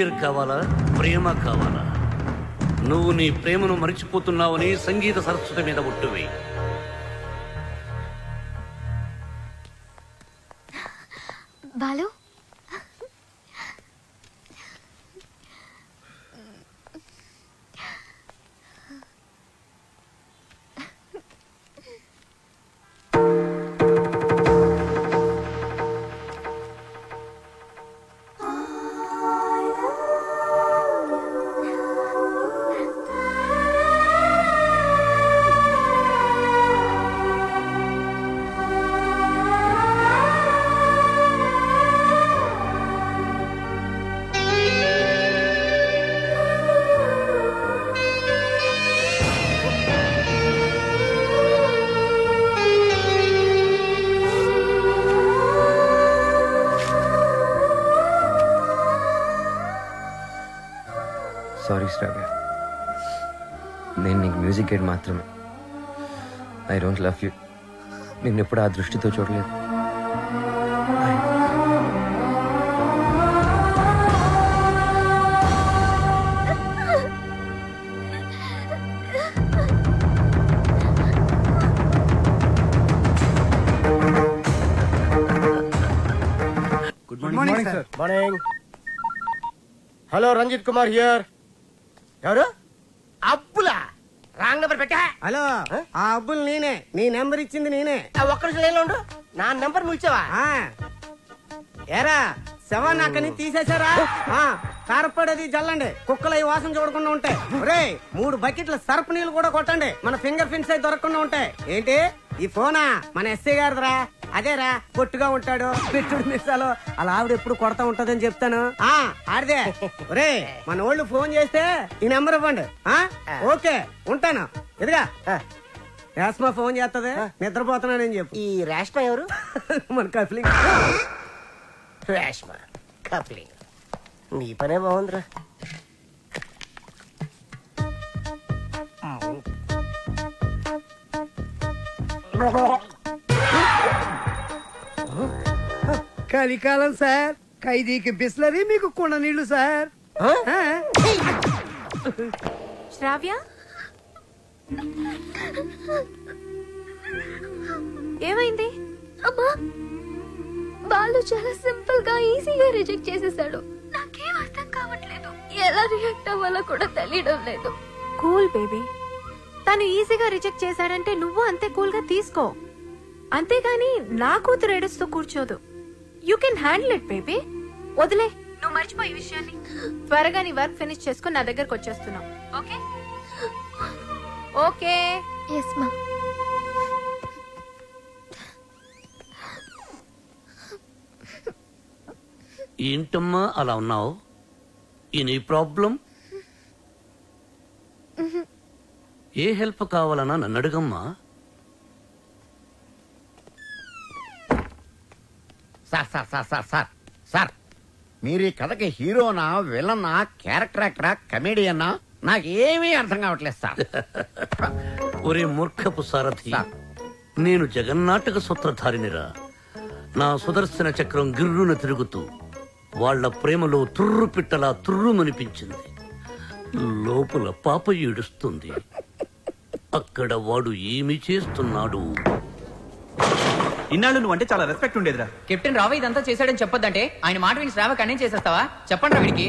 Career కావాలా, ప్రేమ కావాలా? నువ్వు నీ ప్రేమను మరిచిపోతున్నావని సంగీత సరస్వతి మీద ఒట్టువే. బాలు, సారీ శ్రావ్య, నేను నీకు మ్యూజిక్ గైడ్ మాత్రమే. I don't love you. నిన్నెప్పుడు ఆ దృష్టితో చూడలేదు. Good morning sir. Morning. Hello, Ranjith Kumar here. ఎవరు? అబ్బులా? రాంగ్ నెంబర్ పెట్టా. హలో, ఆ అబ్బుల్ నేనే. నీ నెంబర్ ఇచ్చింది నేనే. ఒక్క నిమిషం లైన్లో ఉండు. నా నెంబర్ నువ్వు ఇచ్చావా? ఏరా, శవాన్ని అక్కడి నుంచి తీసేశారా? కారపడేది జల్లండి, కుక్కలు ఈ వాసన చూడకుండా ఉంటాయి. ఒరే, 3 బకెట్ల సర్ఫ్ నీళ్లు కూడా కొట్టండి, మన ఫింగర్ ప్రింట్స్ అయి దొరకకుండా ఉంటాయి. ఏంటి ఈ ఫోనా? మన ఎస్ఐ గారిదిరా. అదేరా, పొట్టుగా ఉంటాడు, పెట్టుడు మిసాలు, అలా ఆవిడ ఎప్పుడు కొడతా ఉంటదని చెప్తాను. ఆడిదే. ఒరే, మన వాళ్ళు ఫోన్ చేస్తే ఈ నెంబర్ ఇవ్వండి. ఓకే, ఉంటాను. ఎదుగా రేష్మా ఫోన్ చేస్తుంది, నిద్రపోతున్నానని చెప్పు. ఈ రేష్మ ఎవరు? మన కఫలింగ్. రేష్మ కప్లింగ్. నీ పనే బాగుందిరా. కలికాలం సార్, ఖైదీకి బిస్లరీ, మీకు కుండ నీళ్లు సార్. శ్రావ్య, ఏమైంది? అమ్మా, బాలు చాలా సింపుల్ గా ఈజీగా రిజెక్ట్ చేసేసాడు. నాకేం అర్థం కావట్లేదు, ఎలా రియాక్ట్ అవ్వాలో కూడా తెలియడం లేదు. కూల్ బేబీ, తను ఈజీగా రిజెక్ట్ చేశాడంటే నువ్వు అంతే కూల్ గా తీసుకో. అంతేగాని నా కూతురు ఏడుస్తూ కూర్చోదు. You can handle it baby. వదిలే, నువ్వు మర్చిపో ఈ విషయాన్ని. త్వరగా నీ వర్క్ ఫినిష్ చేసుకుని నా దగ్గరకు వచ్చేస్తున్నావు. Okay okay. ఎస్ మా. ఏంటమ్మా అలా ఉన్నావు? ఈ ప్రాబ్లం? ఏ హెల్ప్ కావాలన్నా నన్ను అడుగమ్మా. Sir sir sir sir sir sir, మీరు ఈ కథకి హీరోనా, విలనా, క్యారెక్టర్ యాక్టరా, కమెడియన్నా, నాకేమీ అర్థం కావట్లేదు సార్. ఒరే మూర్ఖపు సారథి, నేను జగన్నాటక సూత్రధారినిరా. నా సుదర్శన చక్రం గిర్రున తిరుగుతూ వాళ్ల ప్రేమలో తుర్రు పిట్టలా తుర్రుమనిపించింది. లోపల పాప ఏడుస్తుంది. అక్కడ వాడు ఏమి చేస్తున్నాడు? ఇన్నాళ్ళు నువ్వు అంటే చాలా రెస్పెక్ట్ ఉండేదిరా. కెప్టెన్ రావు ఇదంతా చేశాడని చెప్పొద్దంటే ఆయన మాట విని శ్రావ కన్నే చేసేస్తావా? చెప్పండి రా వీడికి.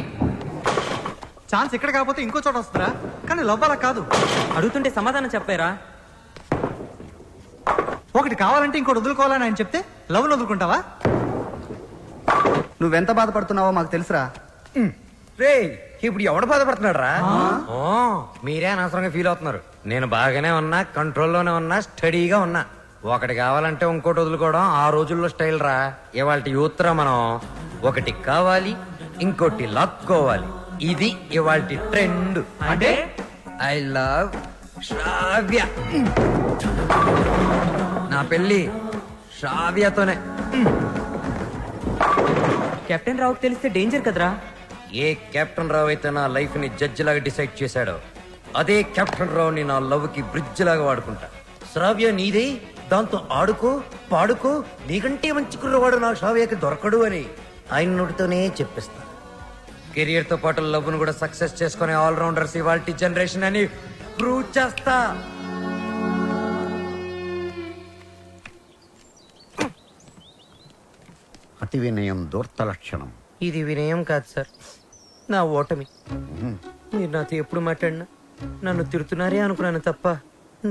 ఛాన్స్ ఇక్కడ కాకపోతే ఇంకో చోట వస్తుందా? కానీ లవ్ అలా కాదు. అడుగుతుంటే సమాధానం చెప్పారా? ఒకటి కావాలంటే ఇంకోటి వదులుకోవాలని ఆయన చెప్తే లవ్ వదులుకుంటావా? నువ్వెంత బాధపడుతున్నావో మాకు తెలుసురా. రే, ఇప్పుడు ఎవడు బాధపడుతున్నాడు రా? మీరే అనవసరంగా ఫీల్ అవుతున్నారు. నేను బాగానే ఉన్నా, కంట్రోల్లోనే ఉన్నా, స్టడీగా ఉన్నా. ఒకటి కావాలంటే ఇంకోటి వదులుకోవడం ఆ రోజుల్లో స్టైల్ రా. ఇవాళ యూత్ రా మనం. ఒకటి కావాలి, ఇంకోటి లాక్కోవాలి. ఇది ఇవాళ ట్రెండ్. అంటే ఐ లవ్ శ్రావ్య. నా పెళ్లి శ్రావ్యతోనే. కెప్టెన్ రావుకి తెలిస్తే డేంజర్ కదరా. ఏ కెప్టెన్ రావు అయితే నా లైఫ్ ని జడ్జి లాగా డిసైడ్ చేశాడో, అదే కెప్టెన్ రావుని నా లవ్ కి బ్రిడ్జ్ లాగా వాడుకుంటా. శ్రావ్య నీదే, దాంతో ఆడుకో, పాడుకో. నీకంటే మంచి కుర్రవాడు నా శ్రావ్యకి దొరకడు అని ఆయన నోటితోనే చెప్పిస్తా. కెరియర్ తో పాటు లవ్ ను కూడా సక్సెస్ చేసుకునే ఆల్రౌండర్స్ ఇవాల్టి జనరేషన్ అని ప్రూవ్ చేస్తా. అతి వినయం దూర్త లక్షణం. ఇది వినయం కాదు సార్, నా ఓటమి. మీరు నాతో ఎప్పుడు మాట్లాడినా నన్ను తిడుతున్నారే అనుకున్నాను తప్ప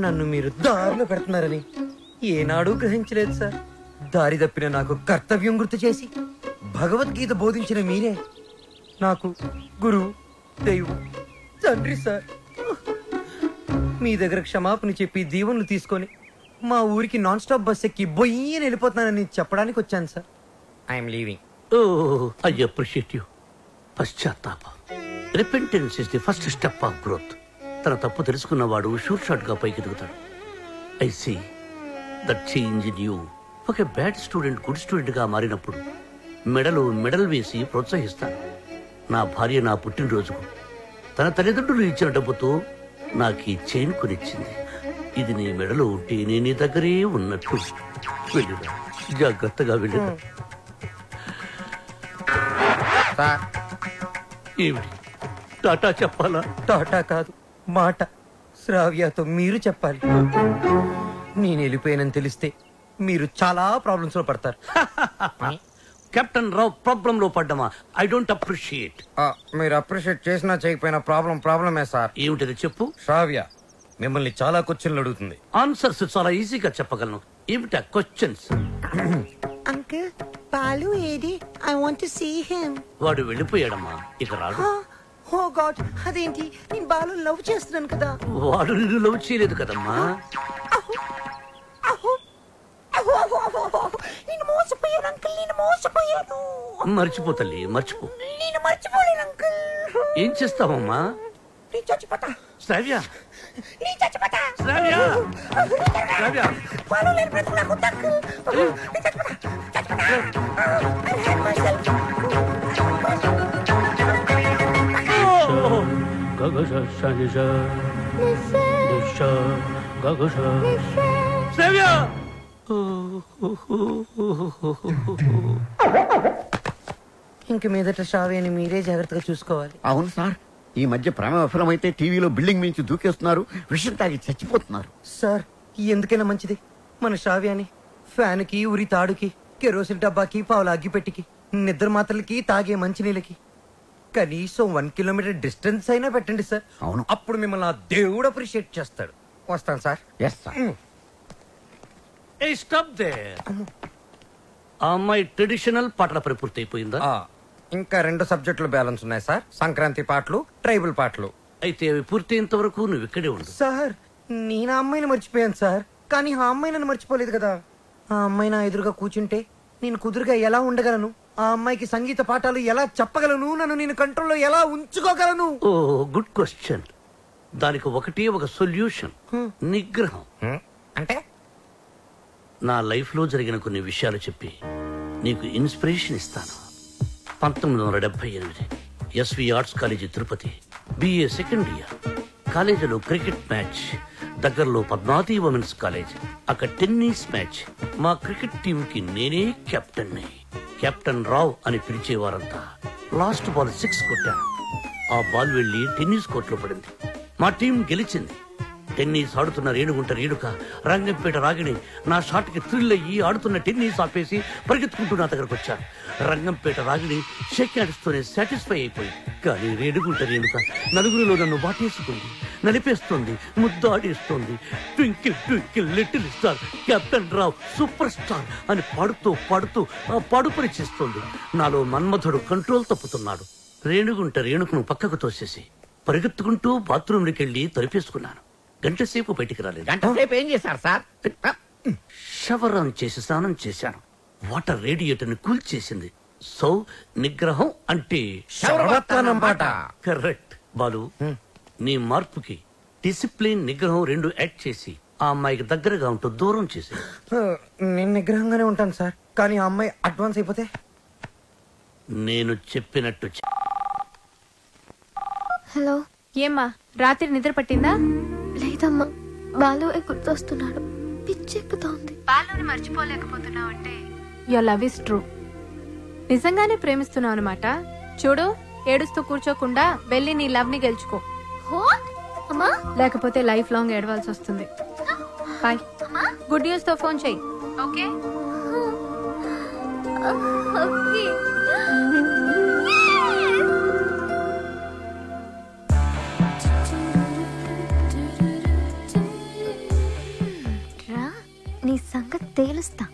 నన్ను మీరు దారిలో పెడుతున్నారని ఏనాడూ గ్రహించలేదు సార్. దారి తప్పిన నాకు కర్తవ్యం గుర్తు చేసి భగవద్గీత బోధించిన మీరే నాకు గురువు, దైవం, తండ్రి సార్. మీ దగ్గర క్షమాపణ చెప్పి దీవెనలు తీసుకొని మా ఊరికి నాన్ స్టాప్ బస్ ఎక్కి బొయ్యని వెళ్ళిపోతున్నానని చెప్పడానికి వచ్చాను sir. I'm leaving. I appreciate you. పశ్చాత్తాపం, repentance is the first step of growth. తన తప్పు తెలుసుకున్నవాడు షూర్ షాట్ గా పైకి ఎదుగుతాడు. I see that change in you. ఒక బ్యాడ్ స్టూడెంట్ గుడ్ స్టూడెంట్ గా మారినప్పుడు మెడల్ వేసి ప్రోత్సహిస్తాను. నా భార్య నా పుట్టినరోజుకు తన తల్లిదండ్రులు ఇచ్చిన డబ్బుతో నాకు ఈ చైన్ కొనిచ్చింది. ఇది నీ మెడలో ఉంటే నేను నీ దగ్గరే ఉన్నట్టు. వెళ్ళిరా, జాగ్రత్తగా వెళ్ళిరా. ఏమిటి టాటా చెప్పాలా? టాటా కాదు, మాట. శ్రావ్యతో మీరు చెప్పాలి. నేను వెళ్ళిపోయానని తెలిస్తే మీరు చాలా ప్రాబ్లమ్స్ లో పడతారు. కెప్టెన్ రావు ప్రాబ్లం లో పడ్డమా? I don't appreciate. మీరు అప్రిషియేట్ చేసినా చేయకపోయినా ప్రాబ్లమే సార్. ఏమిటది చెప్పు. శ్రావ్య మిమ్మల్ని చాలా క్వశ్చన్లు అడుగుతుంది. ఆన్సర్స్ చాలా ఈజీగా చెప్పగలను. ఏమిటా క్వశ్చన్స్? అంకుల్, బాలు ఏది? I want to see him. వాడు వెళ్ళిపోయాడమ్మా, ఇక రాడు. ఓ గాడ్, అదేంటి? నేను బాలు లవ్ చేస్తున్నాను కదా. వాడు నిన్ను లవ్ చేయలేదు కదమ్మా. నేను మోసపోయాను అంకుల్, నేను మోసపోయాను. మర్చిపో తల్లి, మర్చిపో. నేను మర్చిపోలేను అంకుల్. ఏం చేస్తావమ్మా? నేను చచ్చిపోతా. శ్రావ్య, నేను చచ్చిపోతా. శ్రావ్య, శ్రావ్య. బాలు లేని బ్రతుకు నాకు వద్దు అంకుల్. నేను చచ్చిపోతా. I hate myself. శ్రావ్య. ఇంక మీదట శ్రావ్యని మీరే జాగ్రత్తగా చూసుకోవాలి. అవును సార్, ఈ మధ్య ప్రేమ విఫలమైతే టీవీలో బిల్డింగ్ మించి దూకేస్తున్నారు, విషయం తాగి చచ్చిపోతున్నారు. సార్ ఎందుకైనా మంచిది మన శ్రావ్యాన్ని ఫ్యాన్కి, ఉరి తాడుకి, కెరోసిన్ డబ్బాకి, పావుల అగ్గిపెట్టికి, నిద్ర మాత్రలకి, తాగే మంచినీళ్ళకి కనీసం 1 కిలోమీటర్ డిస్టెన్స్ అయినా పెట్టండి సార్. అవును, అప్పుడు మిమ్మల్ని ఆ దేవుడు అప్రిషియేట్ చేస్తాడు. వస్తాను sir. Yes sir. Stop there. ఆ అమ్మాయి ట్రెడిషనల్ పాటల పని పూర్తి అయిపోయిందా? ఇంకా 2 సబ్జెక్టులు బ్యాలెన్స్ ఉన్నాయి సార్. సంక్రాంతి పాటలు, ట్రైబల్ పాటలు. అయితే అవి పూర్తయ్యేంత వరకు నువ్వు ఇక్కడే ఉండు. సార్ నేను ఆ అమ్మాయిని మర్చిపోయాను సార్, కానీ ఆ అమ్మాయి నన్ను మర్చిపోలేదు కదా. ఆ అమ్మాయి నా ఎదురుగా కూర్చుంటే నేను కుదురుగా ఎలా ఉండగలను? ఆ అమ్మాయికి సంగీత పాఠాలు ఎలా చెప్పగలను? నన్ను నేను కంట్రోల్లో ఎలా ఉంచుకోగలను? ఓ గుడ్ క్వశ్చన్. దానికి ఒకటే ఒక సొల్యూషన్, నిగ్రహం. అంటే నా లైఫ్ లో జరిగిన కొన్ని విషయాలు చెప్పి నీకు ఇన్స్పిరేషన్ ఇస్తాను. 1978 SV arts college Tirupati, BA second year. కాలేజీలో క్రికెట్ మ్యాచ్, దగ్గరలో పద్మావతి ఉమెన్స్ కాలేజ్, అక్కడ టెన్నిస్ మ్యాచ్. మా క్రికెట్ టీం కి నేనే కెప్టెన్. కెప్టెన్ రావ్ అని పిలిచేవారంతా. లాస్ట్ బాల్ 6 కొట్టాను. ఆ బాల్ వెళ్లి టెన్నిస్ కోర్టులో పడింది. మా టీం గెలిచింది. టెన్నిస్ ఆడుతున్న రేణుగుంట రేణుక, రంగంపేట రాగిణి నా షాట్ కి థ్రిల్ అయ్యి ఆడుతున్న టెన్నిస్ ఆపేసి పరిగెత్తుకుంటూ నా దగ్గరకు వచ్చారు. రంగంపేట రాగిణి షేక్ హ్యాండ్స్తోనే సాటిస్ఫై అయిపోయింది. కానీ రేణుగుంట రేణుక నలుగురిలో నన్ను వాటేసుకుంది, నలిపేస్తోంది, ముద్దాడేస్తోంది. Twinkle twinkle little star, captain Rao super star అని పాడుతూ పాడుతూ ఆ పాడుపని చేస్తోంది. నాలో మన్మధుడు కంట్రోల్ తప్పుతున్నాడు. రేణుగుంట రేణుకను పక్కకు తోసేసి పరిగెత్తుకుంటూ బాత్రూంలోకి వెళ్లి తలిపేసుకున్నాను. గంట సేపు బయటికి రాలేదు. గంట సేపు ఏం చేశారు సార్? షవర్ ఆన్ చేసి స్నానం చేశాను. వాటర్ రేడియేటర్ ని కూల్ చేసింది. సో నిగ్రహం అంటే కరెక్ట్. బాలు, నీ మార్పుకి డిసిప్లిన్, నిగ్రహం 2 యాడ్ చేసి ఆ అమ్మాయికి దగ్గరగా ఉంటూ దూరం చేసి. నేను నిగ్రహంగానే ఉంటాను సార్, కానీ ఆ అమ్మాయి అడ్వాన్స్ అయిపోతే నేను చెప్పినట్టు హలో. ఏమ్మా రాత్రి నిద్ర పట్టిందా? లేదమ్మా, బాలు గుర్తొస్తున్నాడు, పిచ్చెక్కుతోంది. బాలుని మర్చిపోలేకపోతున్నావు అంటే యువర్ లవ్ ఇస్ ట్రూ. నిజంగానే ప్రేమిస్తున్నావు అనమాట. చూడు, ఏడుస్తూ కూర్చోకుండా వెళ్ళి నీ లవ్ ని గెలుచుకో. అమ్మా లేకపోతే లైఫ్ లాంగ్ ఏడవాల్సి వస్తుంది. బాయ్. గుడ్ న్యూస్ తో ఫోన్ చెయ్యి. ఓకే. రా నీ సంగతి తేలుస్తా.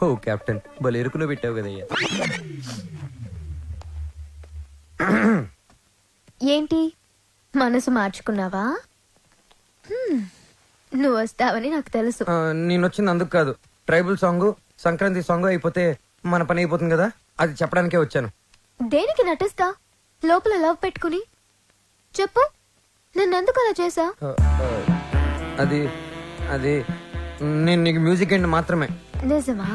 ఓ కెప్టెన్ భలే ఎరుకులో పెట్టావు కదయ్యా. ఏంటి మనసు మార్చుకున్నావా? నువ్వు వస్తావని నాకు తెలుసు. నేను వచ్చింది అందుకు కాదు. ట్రైబల్ సాంగ్ సంక్రాంతి సాంగ్ అయిపోతే మన పని అయిపోతుంది కదా, అది చెప్పడానికే వచ్చాను. దేనికి నటిస్తా లోపల లవ్ పెట్టుకుని? చెప్పు, నన్నెందుకు అలా చేసా? అది అది నేను నీకు మ్యూజిక్ గైడ్ మాత్రమే. నిజమా?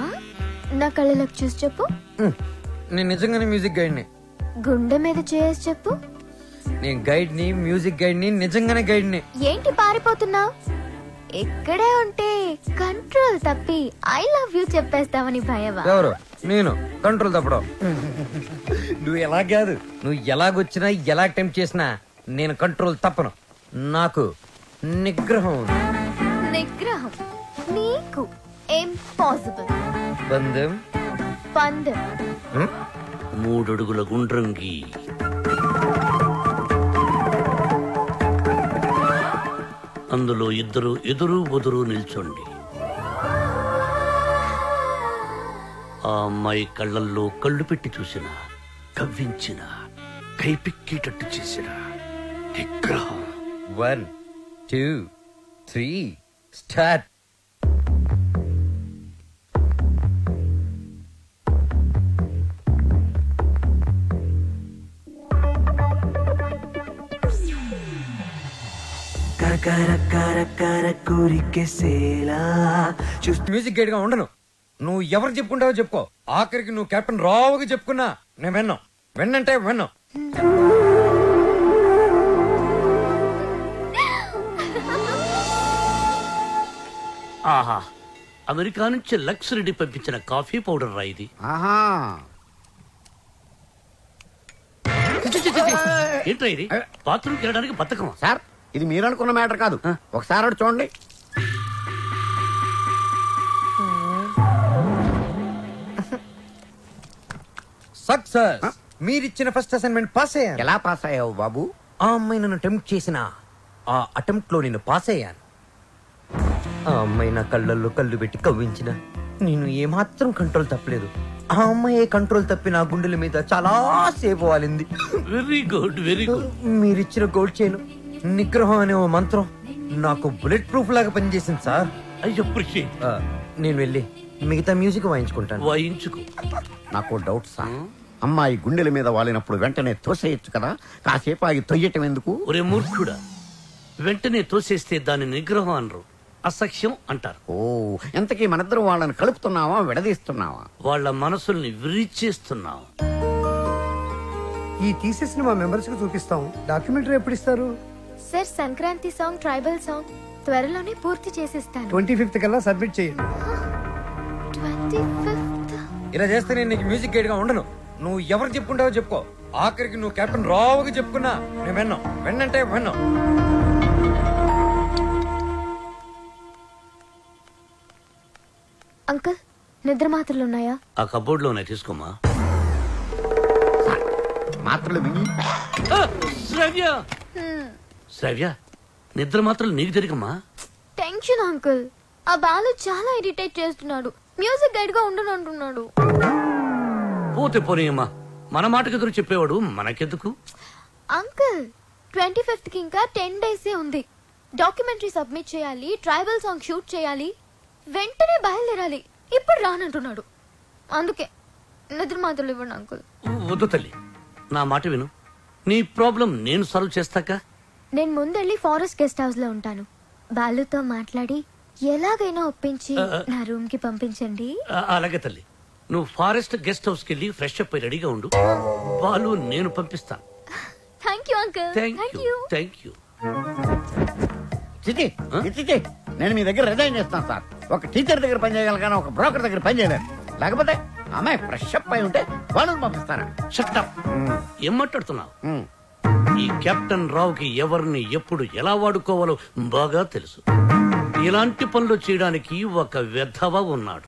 నా కళ్ళలోకి చూసి చెప్పు. నేను నిజంగానే మ్యూజిక్ గైడ్ని. గుండె మీద చేసి చెప్పు. నేను గైడ్ ని, మ్యూజిక్ గైడ్ ని, నిజంగానే గైడ్ ని. ఏంటి పారిపోతున్నావు? ఇక్కడే ఉంటే కంట్రోల్ తప్పి ఐ లవ్ యూ చెప్పేస్తావని భయమా? ఎవరు? నేను కంట్రోల్ తప్పడం. నువ్వు ఎలా కాదు, నువ్వు ఎలాగొచ్చినా ఎలా అటెంప్ట్ చేసినా నేను కంట్రోల్ తప్పను. నాకు నిగ్రహం ఉంది. నిగ్రహం నీకు ఇంపాసిబుల్. బంధం పందెం 3 అడుగుల గుండ్రంగి, అందులో ఇద్దరు ఎదురు బదురు నిల్చోండి. ఆ అమ్మాయి కళ్ళల్లో కళ్ళు పెట్టి చూసిన, కవ్వించిన, కైపిక్కేటట్టు చేసిన నిగ్రహం. 1 2 3 స్టార్ట్. మ్యూజిక్ గైడ్ గా ఉండను. నువ్వు ఎవరు చెప్పుకుంటావో చెప్పుకో. ఆఖరికి నువ్వు కెప్టెన్ రావుగా చెప్పుకున్నా నేను విన్నాం. విన్నంటే విన్నాం. ఆహా, అమెరికా నుంచి లక్స్ రెడ్డి పంపించిన కాఫీ పౌడర్ రా ఇది. ఏంట్రా ఇది? బాత్రూమ్కి వెళ్ళడానికి బతకమా? సార్, ఇది మీరు అనుకున్న మ్యాటర్ కాదు. ఒకసారి అటు చూడండి. సక్సెస్. మీరిచ్చిన ఫస్ట్ అసైన్మెంట్ పాస్ అయ్యాను. ఎలా పాస్ అయ్యావు బాబు? ఆ అమ్మాయి నన్ను అటెంప్ట్ చేసిన ఆ అటెంప్ట్ లో నేను పాస్ అయ్యాను. ఆ అమ్మాయి నా కళ్ళల్లో కళ్ళు పెట్టి కవ్వించిన నేను ఏమాత్రం కంట్రోల్ తప్పలేదు. ఆ అమ్మాయి కంట్రోల్ తప్పి నా గుండెల మీద చాలా సేపు వాలింది. Very good, very good. మీరిచ్చిన గోల్డ్ చైన్ నిగ్రహం అనే ఓ మంత్రం నాకు బుల్లెట్ ప్రూఫ్ లాగా పనిచేసింది సార్. I appreciate. నేను వెళ్ళి మిగతా మ్యూజిక్ వాయించుకుంటాను. వాయించుకో. నాకు డౌట్ సార్. అమ్మాయి గుండెల మీద వాలినప్పుడు వెంటనే తోసేయచ్చు కదా, కాసేపు ఆగి తొయ్యటం ఎందుకు? ఒరే మూర్ఖుడా, వెంటనే తోసేస్తే దాని నిగ్రహం అనరు, అసఖ్యం అంటారు. ఓ, ఎంతకీ మనిద్దరం వాళ్ళని కలుపుతున్నావా విడదీస్తున్నావా? వాళ్ళ మనసుల్ని విరిచేస్తున్నాం. ఈ థీసిస్ ని మా మెంబర్స్ కి చూపిస్తాం. డాక్యుమెంటరీ ఎప్పుడు ఇస్తారు? Sir, Sankranti song, tribal song త్వరలోనే పూర్తి చేసిస్తాను. 25th కల్లా సబ్మిట్ చేయండి. 25th? ఇలా చేస్తే నేను నీకు మ్యూజిక్ గైడ్ గా ఉండను. నువ్వు ఎవరు చెప్పుకుంటావో చెప్పుకో. ఆఖరికి నువ్వు కెప్టెన్ రావుగా చెప్పుకున్నా నేను విన్నాం. విన్నంటే విన్నాం. అంకుల్, నిద్ర మాత్రలు ఉన్నాయా? ఆ కబోర్డ్ లోనే తీసుకోమా. మాత్రలు మింగి. శ్రవ్య, శ్రవ్య, నిద్ర మాత్రలు నీకు జరిగమ్మా. Tension uncle. ఆ బాలు చాలా ఇరిటేట్ చేస్తున్నాడు. మ్యూజిక్ గైడ్ గా ఉండనంటున్నాడు. పోతే పోనీయమ్మా, మన మాటకు ఎదురు చెప్పేవాడు మనకెందుకు? అంకుల్, 25th కి ఇంకా 10 days ఉంది. డాక్యుమెంటరీ సబ్మిట్ చేయాలి, ట్రైబల్ సాంగ్ షూట్ చేయాలి, వెంటనే బయలుదేరాలి. ఇప్పుడు రానంటున్నాడు. అందుకే నిద్ర మాత్రలు ఇవ్వండి అంకుల్. వద్దు తల్లి, నా మాట విను. నీ ప్రాబ్లం నేను సాల్వ్ చేస్తాక. నేను ముందెళ్ళి ఫారెస్ట్ గెస్ట్ హౌస్ లో ఉంటాను. బాలుతో మాట్లాడి ఎలాగైనా ఒప్పించి నా రూమ్ కి పంపించండి. అలాగే తల్లి, నువ్వు ఫారెస్ట్ గెస్ట్ హౌస్ కెళ్ళి ఫ్రెష్ అప్ అయి రెడీగా ఉండు. బాలు నేను పంపిస్తాను. Thank you uncle. Thank you thank you. చిచి చిచి నేను మీ దగ్గర రిజైన్ చేస్తాను సార్. ఒక టీచర్ దగ్గర పని చేయగలను కానీ ఒక బ్రోకర్ దగ్గర పని చేయలేను. లేకపోతే అమ్మాయి ఫ్రెష్ అప్ అయి ఉంటే వాళ్ళని పంపిస్తారా? Shut up. ఏం మాట్లాడుతున్నావు? ఈ కెప్టెన్ రావుకి ఎవరిని ఎప్పుడు ఎలా వాడుకోవాలో బాగా తెలుసు. ఇలాంటి పనులు చేయడానికి ఒక వెధవ ఉన్నాడు.